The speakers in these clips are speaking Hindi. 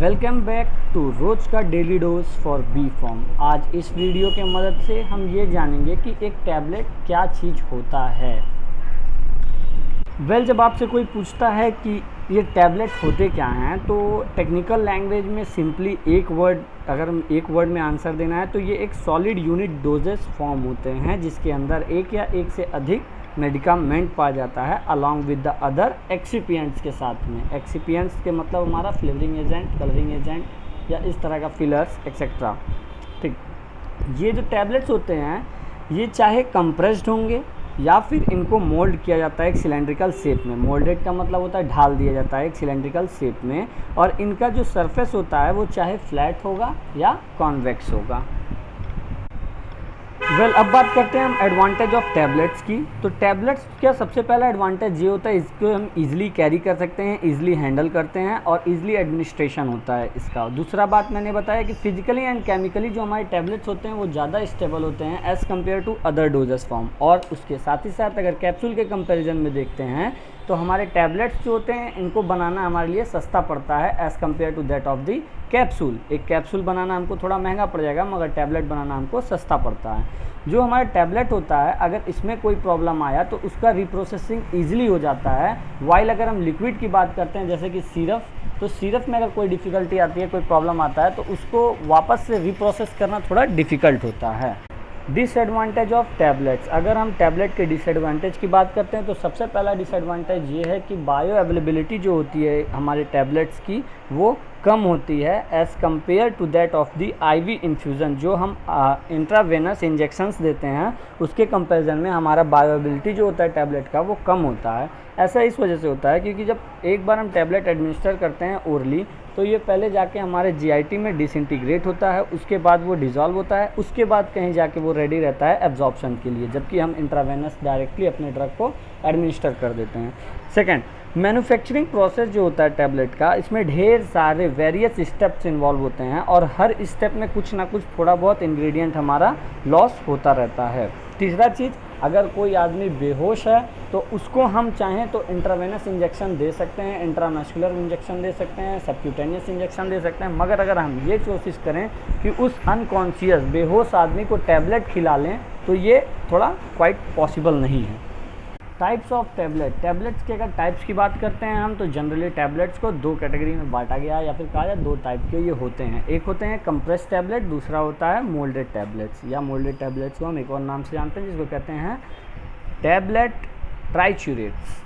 वेलकम बैक टू रोज का daily dose for B Pharm. आज इस वीडियो के मदद से हम ये जानेंगे कि एक टैबलेट क्या चीज़ होता है। जब आपसे कोई पूछता है कि ये टैबलेट होते क्या हैं, तो टेक्निकल लैंग्वेज में सिंपली अगर हम एक वर्ड में आंसर देना है तो ये एक सॉलिड यूनिट डोजेस फॉर्म होते हैं जिसके अंदर एक या एक से अधिक मेडिकामेंट पाया जाता है along with the other excipients के साथ में। एक्सिपिएंट्स के मतलब हमारा फ्लेवरिंग एजेंट, कलरिंग एजेंट या इस तरह का फिलर्स एक्सेट्रा। ठीक, ये जो टैबलेट्स होते हैं ये चाहे कंप्रेस्ड होंगे या फिर इनको मोल्ड किया जाता है एक सिलेंड्रिकल शेप में। मोल्डेड का मतलब होता है ढाल दिया जाता है एक सिलेंड्रिकल शेप में, और इनका जो सरफेस होता है वो चाहे फ्लैट होगा या कॉन्वेक्स होगा। अब बात करते हैं हम एडवांटेज ऑफ टैबलेट्स की। तो टैबलेट्स का सबसे पहला एडवांटेज ये होता है, इसको हम इजीली कैरी कर सकते हैं, इजीली हैंडल करते हैं और इजीली एडमिनिस्ट्रेशन होता है इसका। दूसरा बात मैंने बताया कि फिजिकली एंड केमिकली जो हमारे टैबलेट्स होते हैं वो ज़्यादा स्टेबल होते हैं as compare to other doses form. और उसके साथ ही साथ अगर कैप्सूल के कंपेरिजन में देखते हैं तो हमारे टैबलेट्स जो होते हैं इनको बनाना हमारे लिए सस्ता पड़ता है as compare to that of the capsule. एक कैप्सूल बनाना हमको थोड़ा महंगा पड़ जाएगा, मगर टैबलेट बनाना हमको सस्ता पड़ता है। जो हमारा टैबलेट होता है अगर इसमें कोई प्रॉब्लम आया तो उसका रिप्रोसेसिंग ईजिली हो जाता है। वाइल अगर हम लिक्विड की बात करते हैं जैसे कि सिरप, तो सिरप में अगर कोई डिफ़िकल्टी आती है, कोई प्रॉब्लम आता है तो उसको वापस से रिप्रोसेस करना थोड़ा डिफ़िकल्ट होता है। डिसएडवांटेज ऑफ टैबलेट्स, अगर हम टैबलेट के डिसएडवांटेज की बात करते हैं तो सबसे पहला डिसएडवांटेज ये है कि बायो अवेलेबिलिटी जो होती है हमारे टैबलेट्स की वो कम होती है as compare to that of the IV infusion. जो हम इंट्रावेनस इंजेक्शंस देते हैं उसके कंपैरिजन में हमारा बायोअवेलेबिलिटी जो होता है टैबलेट का वो कम होता है। ऐसा इस वजह से होता है क्योंकि जब एक बार हम टैबलेट एडमिनिस्टर करते हैं ओरली तो ये पहले जाके हमारे जीआईटी में डिसइंटीग्रेट होता है, उसके बाद वो डिज़ोल्व होता है, उसके बाद कहीं जाके वो रेडी रहता है एब्जॉर्प्शन के लिए, जबकि हम इंट्रावेनस डायरेक्टली अपने ड्रग को एडमिनिस्टर कर देते हैं। सेकेंड, मैन्युफैक्चरिंग प्रोसेस जो होता है टैबलेट का, इसमें ढेर सारे वेरियस स्टेप्स इन्वॉल्व होते हैं और हर स्टेप में कुछ ना कुछ थोड़ा बहुत इंग्रेडिएंट हमारा लॉस होता रहता है। तीसरा चीज़, अगर कोई आदमी बेहोश है तो उसको हम चाहें तो इंट्रावेनस इंजेक्शन दे सकते हैं, इंट्रामस्कुलर इंजेक्शन दे सकते हैं, सबक्यूटेनियस इंजेक्शन दे सकते हैं, मगर अगर हम ये कोशिश करें कि उस अनकॉन्शियस बेहोश आदमी को टैबलेट खिला लें तो ये थोड़ा क्वाइट पॉसिबल नहीं है। टाइप्स ऑफ टैबलेट्स के अगर टाइप्स की बात करते हैं हम तो जनरली टैबलेट्स को दो कैटेगरी में बांटा गया है, या फिर कहा जाए दो टाइप के ये होते हैं। एक होते हैं कंप्रेस टैबलेट, दूसरा होता है मोल्डेड टैबलेट्स, या मोल्डेड टैबलेट्स को हम एक और नाम से जानते हैं जिसको कहते हैं टैबलेट ट्राइच्यूरेट्स।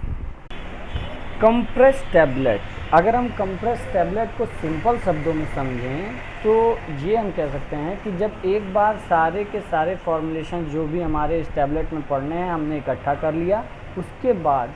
कंप्रेस टैबलेट, अगर हम कंप्रेस टैबलेट को सिंपल शब्दों में समझें तो ये हम कह सकते हैं कि जब एक बार सारे के सारे फॉर्मुलेशन जो भी हमारे इस टैबलेट में पढ़ने हैं हमने इकट्ठा कर लिया, उसके बाद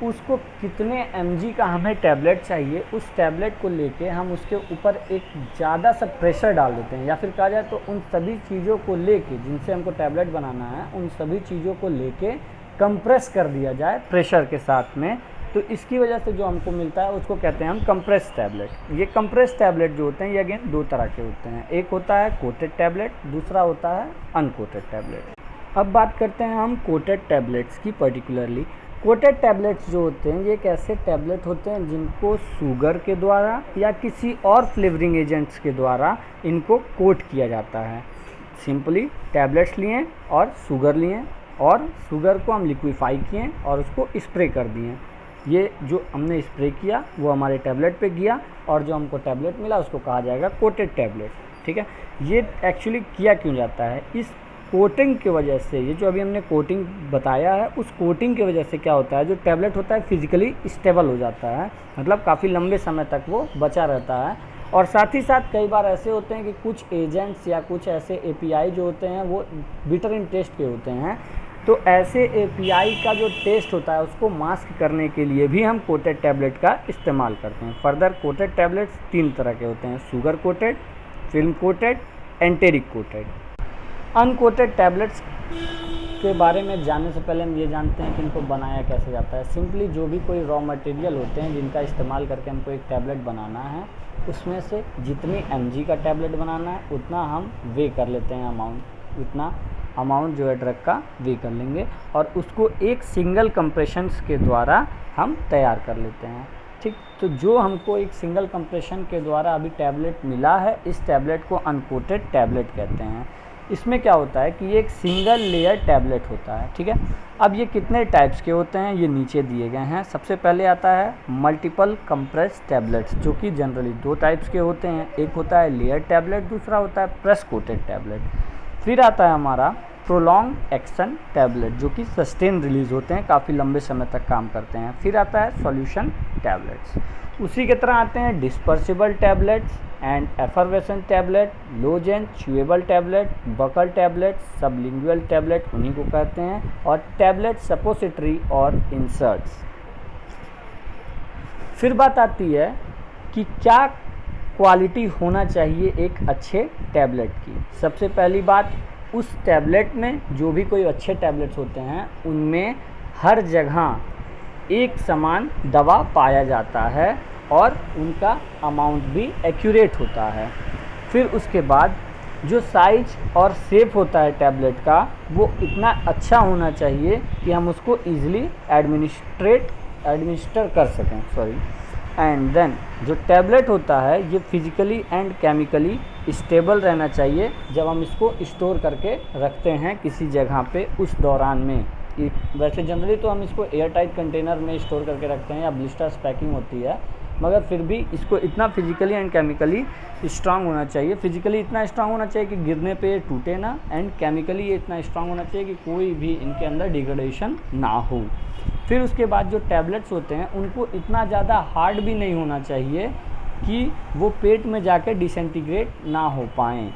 उसको कितने mg का हमें टैबलेट चाहिए उस टैबलेट को लेके हम उसके ऊपर एक ज़्यादा सा प्रेशर डाल देते हैं, या फिर कहा जाए तो उन सभी चीज़ों को लेके जिनसे हमको टैबलेट बनाना है उन सभी चीज़ों को लेके कंप्रेस कर दिया जाए प्रेशर के साथ में, तो इसकी वजह से जो हमको मिलता है उसको कहते हैं हम कंप्रेस टैबलेट। ये कंप्रेस टैबलेट जो होते हैं ये अगेन दो तरह के होते हैं, एक होता है कोटेड टैबलेट, दूसरा होता है अनकोटेड टैबलेट। अब बात करते हैं हम कोटेड टैबलेट्स की पर्टिकुलरली। कोटेड टैबलेट्स जो होते हैं ये एक ऐसे टैबलेट होते हैं जिनको शुगर के द्वारा या किसी और फ्लेवरिंग एजेंट्स के द्वारा इनको कोट किया जाता है। सिंपली टैबलेट्स लिए और शुगर लिए और शुगर को हम लिक्विफाई किए और उसको स्प्रे कर दिए। ये जो हमने स्प्रे किया वो हमारे टैबलेट पे गया और जो हमको टैबलेट मिला उसको कहा जाएगा कोटेड टैबलेट। ठीक है, ये एक्चुअली किया क्यों जाता है, इस कोटिंग की वजह से, ये जो अभी हमने कोटिंग बताया है उस कोटिंग की वजह से क्या होता है, जो टैबलेट होता है फिजिकली स्टेबल हो जाता है, मतलब काफ़ी लंबे समय तक वो बचा रहता है। और साथ ही साथ कई बार ऐसे होते हैं कि कुछ एजेंट्स या कुछ ऐसे एपीआई जो होते हैं वो बिटर इन टेस्ट के होते हैं, तो ऐसे एपीआई का जो टेस्ट होता है उसको मास्क करने के लिए भी हम कोटेड टैबलेट का इस्तेमाल करते हैं। फर्दर कोटेड टैबलेट्स तीन तरह के होते हैं, sugar coated, film coated, enteric coated. Uncoated tablets के बारे में जानने से पहले हम ये जानते हैं कि इनको बनाया कैसे जाता है। सिंपली जो भी कोई रॉ मटेरियल होते हैं जिनका इस्तेमाल करके हमको एक टैबलेट बनाना है उसमें से जितनी mg का टैबलेट बनाना है उतना हम वे कर लेते हैं अमाउंट, उतना अमाउंट जो है ड्रग का वे कर लेंगे और उसको एक सिंगल कंप्रेशंस के द्वारा हम तैयार कर लेते हैं। ठीक, तो जो हमको एक सिंगल कंप्रेशन के द्वारा अभी टैबलेट मिला है, इस टैबलेट को अनकोटेड टैबलेट कहते हैं। इसमें क्या होता है कि ये एक सिंगल लेयर टैबलेट होता है, ठीक है। अब ये कितने टाइप्स के होते हैं ये नीचे दिए गए हैं। सबसे पहले आता है मल्टीपल कंप्रेस टैबलेट्स, जो कि जनरली 2 टाइप्स के होते हैं। एक होता है लेयर टैबलेट, दूसरा होता है प्रेस कोटेड टैबलेट। फिर आता है हमारा प्रोलॉन्ग एक्शन टैबलेट, जो कि सस्टेन रिलीज होते हैं, काफ़ी लंबे समय तक काम करते हैं। फिर आता है सॉल्यूशन टैबलेट्स। उसी की तरह आते हैं dispersible tablets and effervescent tablet, lozenge chewable tablet, buccal tablet, sublingual tablet उन्हीं को कहते हैं, और टैबलेट सपोसिटरी और इंसर्ट्स। फिर बात आती है कि क्या क्वालिटी होना चाहिए एक अच्छे टैबलेट की। सबसे पहली बात, उस टैबलेट में जो भी कोई अच्छे टैबलेट्स होते हैं उनमें हर जगह एक समान दवा पाया जाता है और उनका अमाउंट भी एक्यूरेट होता है। फिर उसके बाद जो साइज और शेप होता है टैबलेट का, वो इतना अच्छा होना चाहिए कि हम उसको ईजिली एडमिनिस्टर कर सकें। एंड देन जो टैबलेट होता है ये फिजिकली एंड केमिकली स्टेबल रहना चाहिए जब हम इसको स्टोर करके रखते हैं किसी जगह पे उस दौरान में। वैसे जनरली तो हम इसको एयर टाइट कंटेनर में स्टोर करके रखते हैं या ब्लिस्टर्स पैकिंग होती है, मगर फिर भी इसको इतना फिजिकली एंड केमिकली स्ट्रांग होना चाहिए। फिजिकली इतना स्ट्रांग होना चाहिए कि गिरने पे ये टूटे ना, एंड केमिकली ये इतना स्ट्रांग होना चाहिए कि कोई भी इनके अंदर डिग्रेडेशन ना हो। फिर उसके बाद जो टैबलेट्स होते हैं उनको इतना ज़्यादा हार्ड भी नहीं होना चाहिए कि वो पेट में जाके डिसइंटीग्रेट ना हो पाएँ।